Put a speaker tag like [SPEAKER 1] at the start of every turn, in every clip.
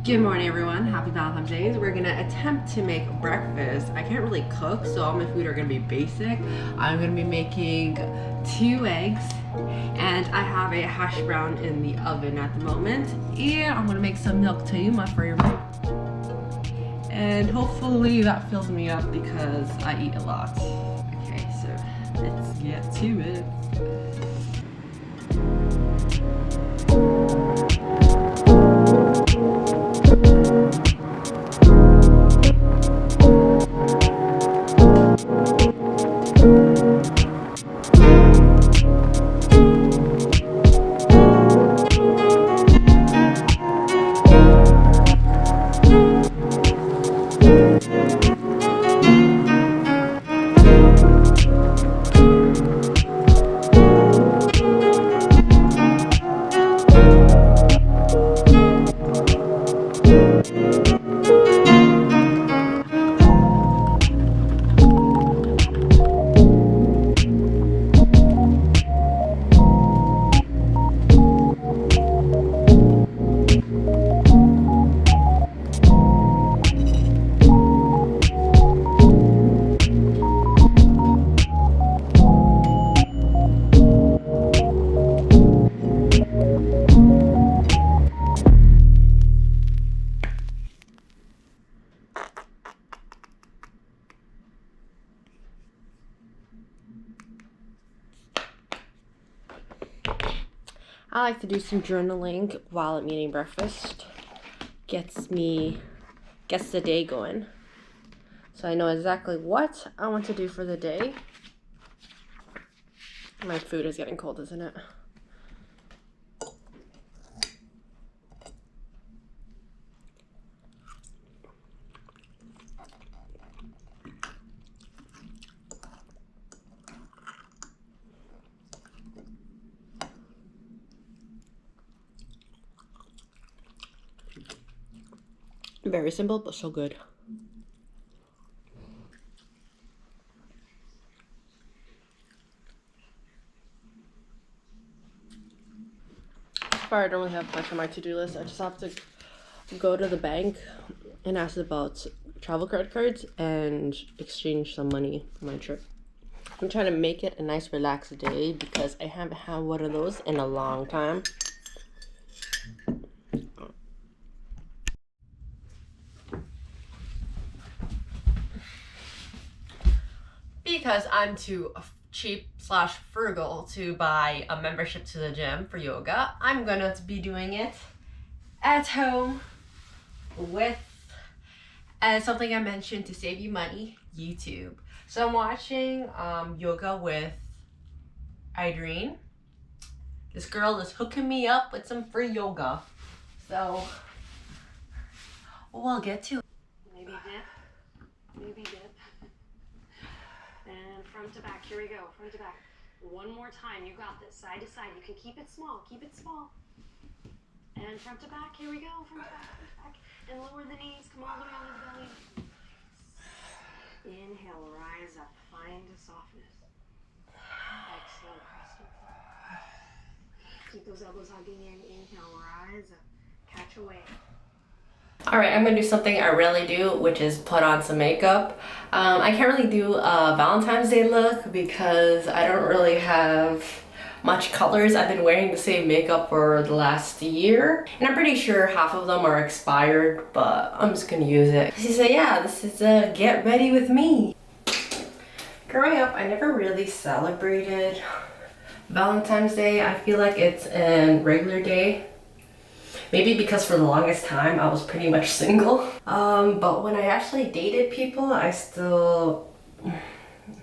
[SPEAKER 1] Good morning, everyone. Happy Valentine's Day. We're gonna attempt to make breakfast. I can't really cook, so all my food are gonna be basic. I'm gonna be making 2 eggs, and I have a hash brown in the oven at the moment. And I'm gonna make some milk tea, my favorite. And hopefully that fills me up because I eat a lot. Okay, so let's get to it. I like to do some journaling while I'm eating breakfast. Gets the day going. So I know exactly what I want to do for the day. My food is getting cold, isn't it? Very simple, but so good. Sorry, I don't really have much on my to-do list. I just have to go to the bank and ask about travel credit cards and exchange some money for my trip. I'm trying to make it a nice relaxed day because I haven't had one of those in a long time. Because I'm too cheap slash frugal to buy a membership to the gym for yoga, I'm gonna be doing it at home with something I mentioned to save you money, YouTube. So I'm watching yoga with Irene. This girl is hooking me up with some free yoga. So we'll get to it. Maybe dip, maybe dip. And front to back, here we go, front to back. One more time, you got this, side to side. You can keep it small, keep it small. And front to back, here we go, front to back, front to back. And lower the knees, come all the way on the belly. Inhale, rise up, find softness. Exhale, press it. Keep those elbows hugging in, inhale, rise up, catch a wave. Alright, I'm going to do something I rarely do, which is put on some makeup. I can't really do a Valentine's Day look because I don't really have much colors. I've been wearing the same makeup for the last year, and I'm pretty sure half of them are expired, but I'm just going to use it. She said, yeah, this is a get ready with me. Growing up, I never really celebrated Valentine's Day. I feel like it's a regular day. Maybe because for the longest time I was pretty much single. But when I actually dated people, I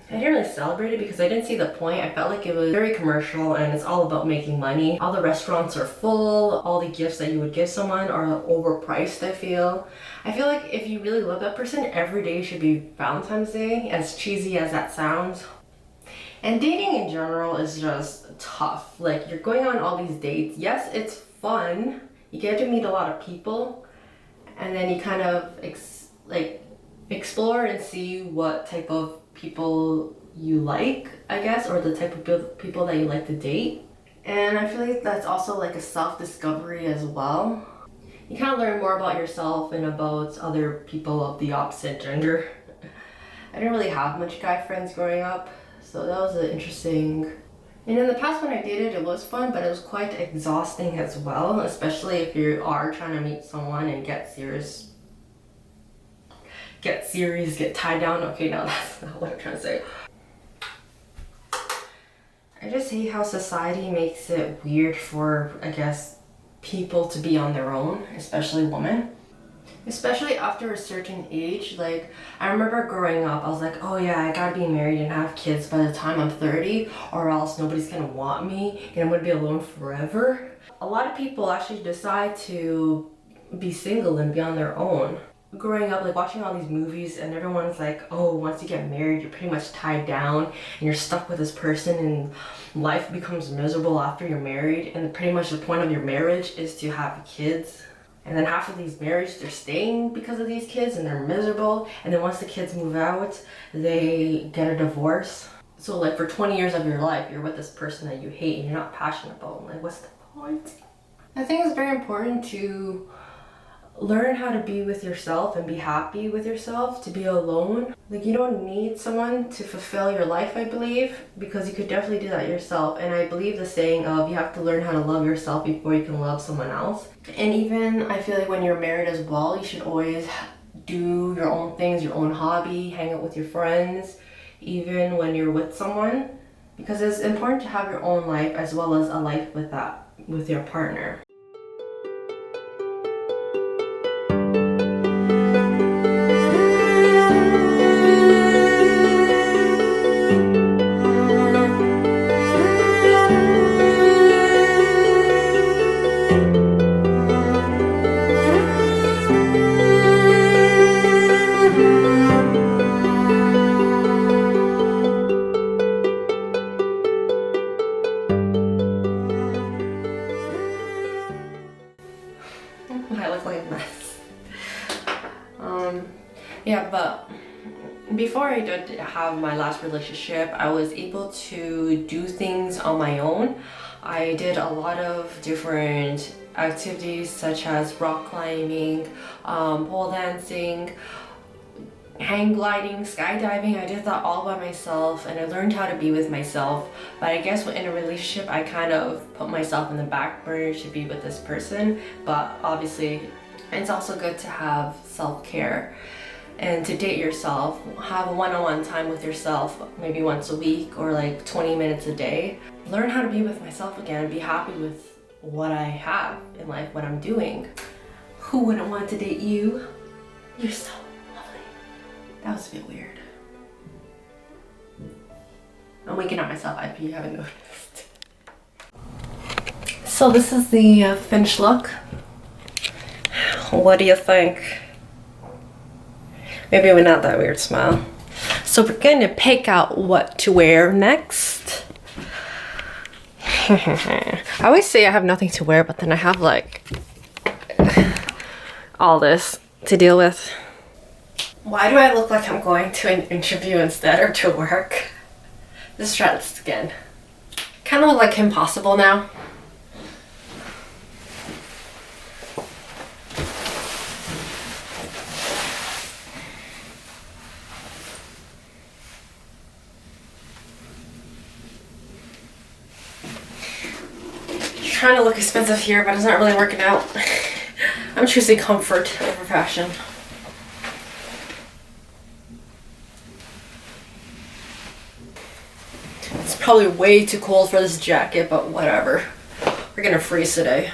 [SPEAKER 1] didn't really celebrate it because I didn't see the point. I felt like it was very commercial and it's all about making money. All the restaurants are full. All the gifts that you would give someone are overpriced, I feel. I feel like if you really love that person, every day should be Valentine's Day, as cheesy as that sounds. And dating in general is just tough. Like, you're going on all these dates. Yes, it's fun. You get to meet a lot of people, and then you kind of explore and see what type of people you like, I guess, or the type of people that you like to date. And I feel like that's also like a self-discovery as well.
[SPEAKER 2] you kind of learn more about yourself and about other people of the opposite gender. I didn't really have much guy friends growing up, so that was an interesting. And in the past when I dated, it was fun, but it was quite exhausting as well, especially if you are trying to meet someone and get serious, get tied down. Okay, no, that's not what I'm trying to say. I just hate how society makes it weird for, I guess, people to be on their own, especially women. Especially after a certain age. Like, I remember growing up, I was like, oh yeah, I gotta be married and have kids by the time I'm 30, or else nobody's gonna want me and I'm gonna be alone forever. A lot of people actually decide to be single and be on their own. Growing up, like watching all these movies, and everyone's like, oh, once you get married, you're pretty much tied down and you're stuck with this person and life becomes miserable after you're married, and pretty much the point of your marriage is to have kids. And then half of these marriages, they're staying because of these kids and they're miserable. And then once the kids move out, they get a divorce. So like for 20 years of your life, you're with this person that you hate and you're not passionate about. Like, what's the point? I think it's very important to learn how to be with yourself and be happy with yourself, to be alone. Like, you don't need someone to fulfill your life, I believe, because you could definitely do that yourself. And I believe the saying of you have to learn how to love yourself before you can love someone else. And even I feel like when you're married as well, you should always do your own things, your own hobby, hang out with your friends, even when you're with someone, because it's important to have your own life as well as a life with your partner. I look like a mess. Yeah, but before I did have my last relationship, I was able to do things on my own. I did a lot of different activities such as rock climbing, pole dancing, hang gliding, skydiving. I did that all by myself, and I learned how to be with myself. But I guess in a relationship, I kind of put myself in the back burner to be with this person. But obviously, it's also good to have self-care and to date yourself. Have a one-on-one time with yourself, maybe once a week or like 20 minutes a day. Learn how to be with myself again and be happy with what I have in life, what I'm doing. Who wouldn't want to date you? You're so lovely. That was a bit weird. I'm waking up myself if you haven't noticed. So this is the finished look. What do you think? Maybe not that weird smile. So we're going to pick out what to wear next. I always say I have nothing to wear, but then I have like all this to deal with. Why do I look like I'm going to an interview instead or to work? Let's try this again. Kind of look like Kim Possible now. Trying to look expensive here, but it's not really working out. I'm choosing comfort over fashion. It's probably way too cold for this jacket, but whatever. We're gonna freeze today.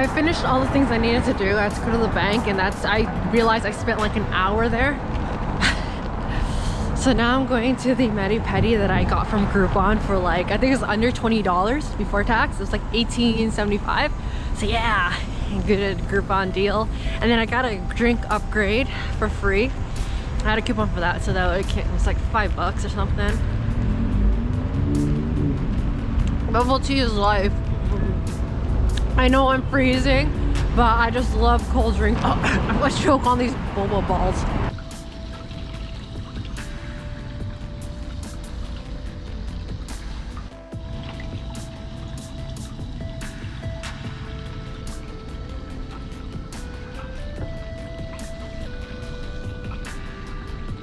[SPEAKER 3] I finished all the things I needed to do. I had to go to the bank, and I realized I spent like an hour there. So now I'm going to the Medi Pedi that I got from Groupon for like, I think it was under $20 before tax. It was like $18.75. So yeah, good Groupon deal. And then I got a drink upgrade for free. I had a coupon for that, so that it was like $5 or something. Bubble tea is life. I know I'm freezing, but I just love cold drink. Oh, I'm gonna choke on these boba balls.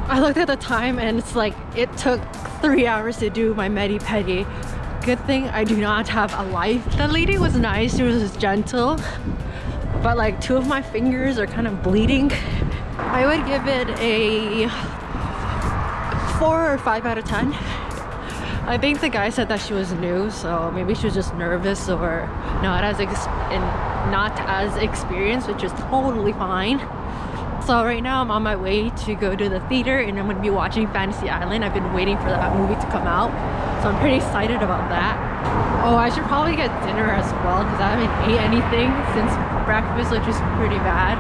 [SPEAKER 3] I looked at the time and it's like it took 3 hours to do my Medi Pedi. Good thing I do not have a life. The lady was nice, she was gentle, but like 2 of my fingers are kind of bleeding. I would give it a 4 or 5 out of 10. I think the guy said that she was new, so maybe she was just nervous or not as experienced, which is totally fine. So right now I'm on my way to go to the theater and I'm going to be watching Fantasy Island. I've been waiting for that movie to come out, so I'm pretty excited about that. Oh, I should probably get dinner as well because I haven't ate anything since breakfast, which is pretty bad.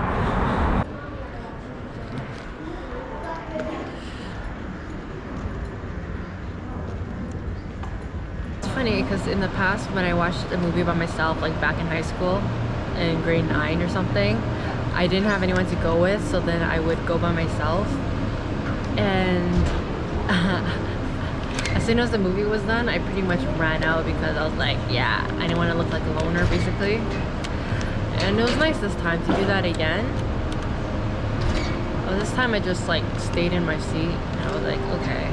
[SPEAKER 3] It's funny because in the past when I watched a movie by myself, like back in high school in grade 9 or something, I didn't have anyone to go with, so then I would go by myself. And as soon as the movie was done, I pretty much ran out because I was like, yeah, I didn't want to look like a loner basically. And it was nice this time to do that again. Well, this time I just like stayed in my seat and I was like, okay.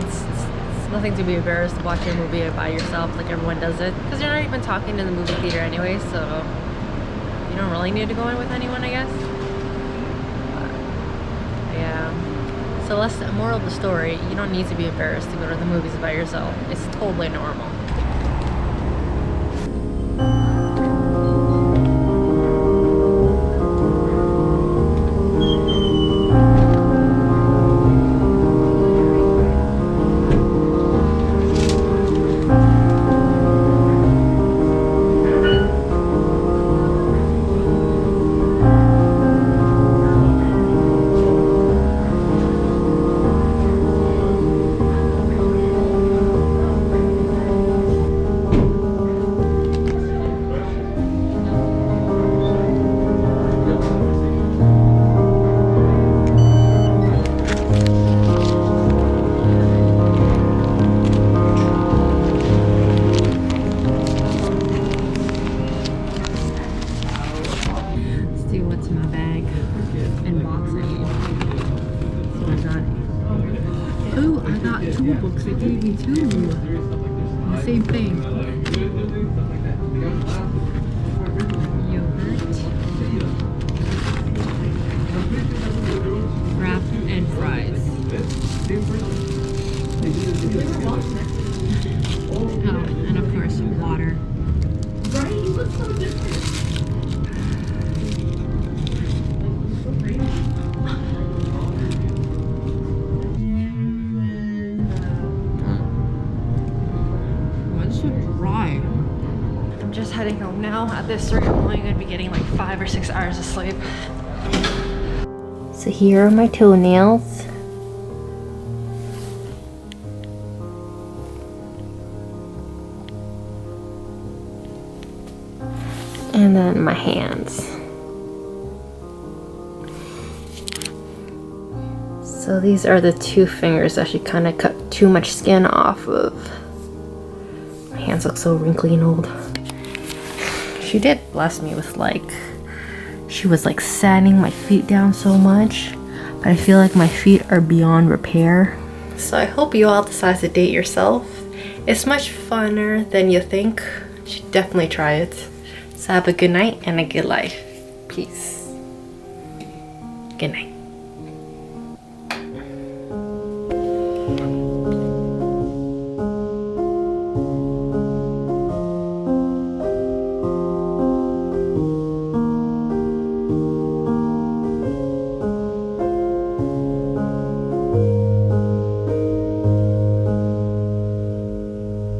[SPEAKER 3] It's nothing to be embarrassed to watch a movie by yourself like everyone does it, because you're not even talking in the movie theater anyway, so you don't really need to go in with anyone, I guess. Yeah. So that's the moral of the story. You don't need to be embarrassed to go to the movies by yourself. It's totally normal. Books, they gave me 2. The same thing. Yogurt, wrap, and fries. Oh, and of course, water. Right? You look so different. Just heading home now. At this rate, I'm only going to be getting like 5 or 6 hours of sleep.
[SPEAKER 2] So here are my toenails. And then my hands. So these are the 2 fingers that she kind of cut too much skin off of. My hands look so wrinkly and old. She did bless me with she was like sanding my feet down so much, but I feel like my feet are beyond repair. So I hope you all decide to date yourself. It's much funner than you think. You should definitely try it. So have a good night and a good life. Peace. Good night.